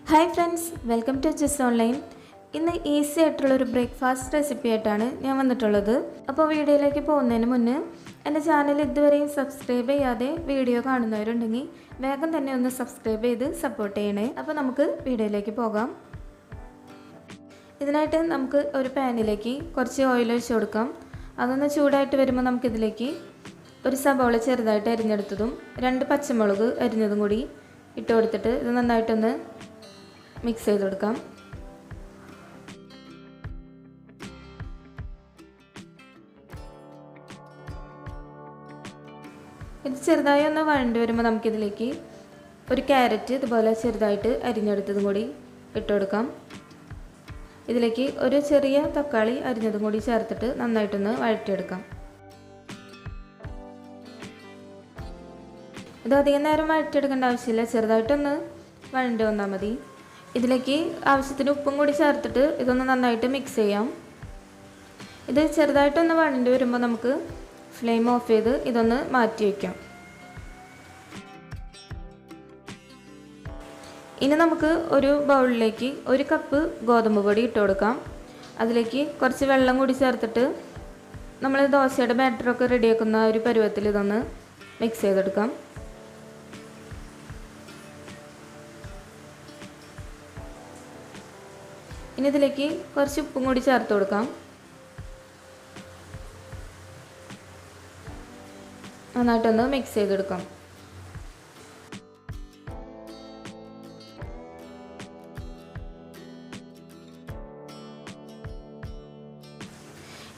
Hi friends, welcome to Achus online. ഇന്ന് easy ആയിട്ടുള്ളൊരു breakfast recipe ആയിട്ടാണ് ഞാൻ വന്നിട്ടുള്ളത്. അപ്പോൾ വീഡിയോയിലേക്ക് പോകുന്നതിന് മുന്നേ എൻ്റെ ചാനൽ ഇതുവരെയും സബ്സ്ക്രൈബ് ചെയ്യാതെ വീഡിയോ കാണുന്നവരുണ്ടെങ്കിൽ വേഗം തന്നെ ഒന്ന് സബ്സ്ക്രൈബ് ചെയ്ത് സപ്പോർട്ട് ചെയ്യണേ. അപ്പോൾ നമുക്ക് വീഡിയോയിലേക്ക് പോകാം. ഇതിനായിട്ട് നമുക്ക് ഒരു പാനിലേക്ക് കുറച്ച് ഓയിൽ ഒഴിച്ച് കൊടുക്കാം. അതൊന്ന് ചൂടായിട്ട് വരുമ്പോൾ നമുക്കിതിലേക്ക് ഒരു സബോള ചെറുതായിട്ട് അരിഞ്ഞെടുത്തതും 2 പച്ചമുളക് അരിഞ്ഞതും കൂടി ഇട്ട് കൊടുത്തിട്ട് ഇത് നന്നായിട്ടൊന്ന് മിക്സ് ചെയ്ത് കൊടുക്കാം. ഇത് ചെറുതായി ഒന്ന് വഴണ്ടി വരുമ്പോൾ നമുക്കിതിലേക്ക് ഒരു ക്യാരറ്റ് ഇതുപോലെ ചെറുതായിട്ട് അരിഞ്ഞെടുത്തതും കൂടി ഇട്ട് കൊടുക്കാം. ഇതിലേക്ക് ഒരു ചെറിയ തക്കാളി അരിഞ്ഞതും കൂടി ചേർത്തിട്ട് നന്നായിട്ടൊന്ന് വഴറ്റിയെടുക്കാം. ഇത് അധികം നേരം വഴറ്റിയെടുക്കേണ്ട ആവശ്യമില്ല, ചെറുതായിട്ടൊന്ന് വഴണ്ടി വന്നാൽ മതി. ഇതിലേക്ക് ആവശ്യത്തിന് ഉപ്പും കൂടി ചേർത്തിട്ട് ഇതൊന്ന് നന്നായിട്ട് മിക്സ് ചെയ്യാം. ഇത് ചെറുതായിട്ടൊന്ന് വഴണ്ടി വരുമ്പോൾ നമുക്ക് ഫ്ലെയിം ഓഫ് ചെയ്ത് ഇതൊന്ന് മാറ്റി വയ്ക്കാം. ഇനി നമുക്ക് ഒരു ബൗളിലേക്ക് 1 കപ്പ് ഗോതമ്പ് പൊടി ഇട്ട് കൊടുക്കാം. അതിലേക്ക് കുറച്ച് വെള്ളം കൂടി ചേർത്തിട്ട് നമ്മൾ ദോശയുടെ ബാറ്ററൊക്കെ റെഡിയാക്കുന്ന ഒരു പരുവത്തിൽ ഇതൊന്ന് മിക്സ് ചെയ്തെടുക്കാം. ഇനി ഇതിലേക്ക് കുറച്ച് ഉപ്പും കൂടി ചേർത്ത് കൊടുക്കാം. നന്നായിട്ടൊന്ന് മിക്സ് ചെയ്തെടുക്കാം.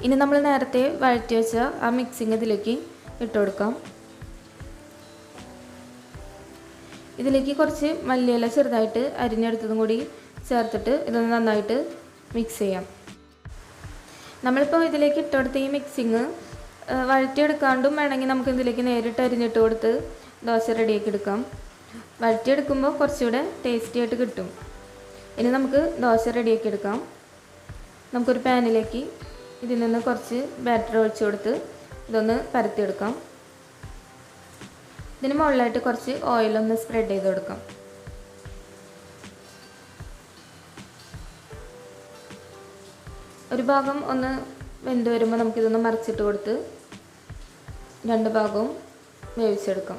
ഇനി നമ്മൾ നേരത്തെ വഴറ്റി വെച്ച ആ മിക്സിങ് ഇതിലേക്ക് ഇട്ട് കൊടുക്കാം. ഇതിലേക്ക് കുറച്ച് മല്ലിയില ചെറുതായിട്ട് അരിഞ്ഞെടുത്തതും കൂടി ചേർത്തിട്ട് ഇതൊന്ന് നന്നായിട്ട് മിക്സ് ചെയ്യാം. നമ്മളിപ്പോൾ ഇതിലേക്ക് ഇട്ട് കൊടുത്ത ഈ മിക്സിങ് വഴറ്റിയെടുക്കാണ്ടും വേണമെങ്കിൽ നമുക്ക് ഇതിലേക്ക് നേരിട്ട് അരിഞ്ഞിട്ട് കൊടുത്ത് ദോശ റെഡിയാക്കി എടുക്കാം. വഴറ്റിയെടുക്കുമ്പോൾ കുറച്ചുകൂടെ ടേസ്റ്റി ആയിട്ട് കിട്ടും. ഇനി നമുക്ക് ദോശ റെഡിയാക്കി എടുക്കാം. നമുക്കൊരു പാനിലേക്ക് ഇതിൽ നിന്ന് കുറച്ച് ബാറ്റർ ഒഴിച്ച് കൊടുത്ത് ഇതൊന്ന് പരത്തിയെടുക്കാം. ഇതിന് മുകളിലായിട്ട് കുറച്ച് ഓയിലൊന്ന് സ്പ്രെഡ് ചെയ്ത് കൊടുക്കാം. ഒരു ഭാഗം ഒന്ന് വെന്ത് വരുമ്പോൾ നമുക്കിതൊന്ന് മറിച്ചിട്ട് കൊടുത്ത് 2 ഭാഗവും വേവിച്ചെടുക്കാം.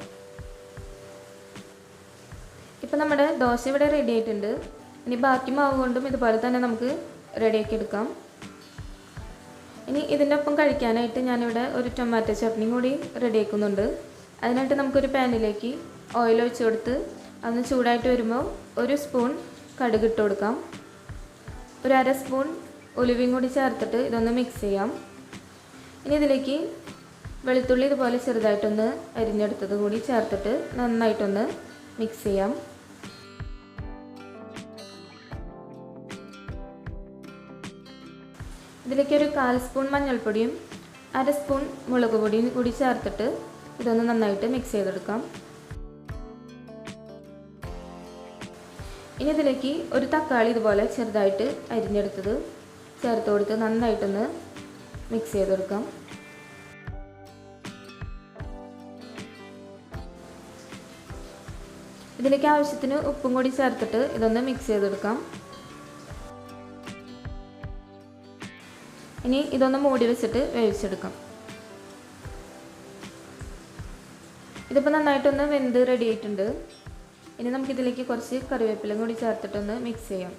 ഇപ്പം നമ്മുടെ ദോശ ഇവിടെ റെഡി ആയിട്ടുണ്ട്. ഇനി ബാക്കി മാവ് കൊണ്ടും ഇതുപോലെ തന്നെ നമുക്ക് റെഡിയാക്കി എടുക്കാം. ഇനി ഇതിൻ്റെ ഒപ്പം കഴിക്കാനായിട്ട് ഞാനിവിടെ ഒരു ടൊമാറ്റോ ചട്നി കൂടി റെഡിയാക്കുന്നുണ്ട്. അതിനായിട്ട് നമുക്കൊരു പാനിലേക്ക് ഓയിൽ ഒഴിച്ച് കൊടുത്ത് അതൊന്ന് ചൂടായിട്ട് വരുമ്പോൾ 1 സ്പൂൺ കടുക് ഇട്ട് കൊടുക്കാം. ഒരു 1/2 സ്പൂൺ ഒലിവും കൂടി ചേർത്തിട്ട് ഇതൊന്ന് മിക്സ് ചെയ്യാം. ഇനി ഇതിലേക്ക് വെളുത്തുള്ളി ഇതുപോലെ ചെറുതായിട്ടൊന്ന് അരിഞ്ഞെടുത്തത് കൂടി ചേർത്തിട്ട് നന്നായിട്ടൊന്ന് മിക്സ് ചെയ്യാം. ഇതിലേക്ക് ഒരു 1/4 സ്പൂൺ മഞ്ഞൾപ്പൊടിയും 1/2 സ്പൂൺ മുളക് പൊടിയും കൂടി ചേർത്തിട്ട് ഇതൊന്ന് നന്നായിട്ട് മിക്സ് ചെയ്തെടുക്കാം. ഇനി ഇതിലേക്ക് ഒരു തക്കാളി ഇതുപോലെ ചെറുതായിട്ട് അരിഞ്ഞെടുത്തത് ചേർത്ത് കൊടുത്ത് നന്നായിട്ടൊന്ന് മിക്സ് ചെയ്തെടുക്കാം. ഇതിലേക്ക് ആവശ്യത്തിന് ഉപ്പും കൂടി ചേർത്തിട്ട് ഇതൊന്ന് മിക്സ് ചെയ്തെടുക്കാം. ഇനി ഇതൊന്ന് മൂടി വെച്ചിട്ട് വേവിച്ചെടുക്കാം. ഇതിപ്പോൾ നന്നായിട്ടൊന്ന് വെന്ത് റെഡി ആയിട്ടുണ്ട്. ഇനി നമുക്കിതിലേക്ക് കുറച്ച് കറിവേപ്പിലയും കൂടി ചേർത്തിട്ടൊന്ന് മിക്സ് ചെയ്യാം.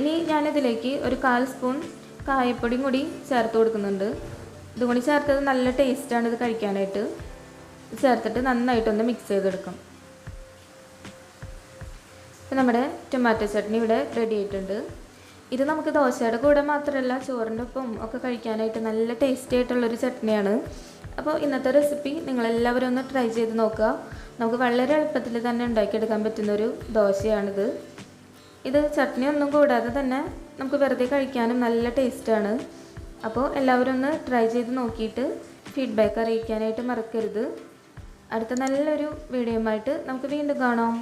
ഇനി ഞാനിതിലേക്ക് ഒരു 1/4 സ്പൂൺ കായപ്പൊടിയും കൂടി ചേർത്ത് കൊടുക്കുന്നുണ്ട്. ഇതും കൂടി ചേർത്തത് നല്ല ടേസ്റ്റാണ് ഇത് കഴിക്കാനായിട്ട്. ചേർത്തിട്ട് നന്നായിട്ടൊന്ന് മിക്സ് ചെയ്തെടുക്കാം. ഇപ്പം നമ്മുടെ ടൊമാറ്റോ ചട്നി ഇവിടെ റെഡി ആയിട്ടുണ്ട്. ഇത് നമുക്ക് ദോശയുടെ കൂടെ മാത്രമല്ല ചോറിൻ്റെ ഒപ്പം ഒക്കെ കഴിക്കാനായിട്ട് നല്ല ടേസ്റ്റി ആയിട്ടുള്ളൊരു ചട്നിയാണ്. അപ്പോൾ ഇന്നത്തെ റെസിപ്പി നിങ്ങളെല്ലാവരും ഒന്ന് ട്രൈ ചെയ്ത് നോക്കുക. നമുക്ക് വളരെ എളുപ്പത്തിൽ തന്നെ ഉണ്ടാക്കിയെടുക്കാൻ പറ്റുന്നൊരു ദോശയാണിത്. ഇത് ചട്നി ഒന്നും കൂടാതെ തന്നെ നമുക്ക് വെറുതെ കഴിക്കാനും നല്ല ടേസ്റ്റാണ്. അപ്പോൾ എല്ലാവരും ഒന്ന് ട്രൈ ചെയ്ത് നോക്കിയിട്ട് ഫീഡ്ബാക്ക് അറിയിക്കാനായിട്ട് മറക്കരുത്. അടുത്ത നല്ലൊരു വീഡിയോയുമായിട്ട് നമുക്ക് വീണ്ടും കാണാം.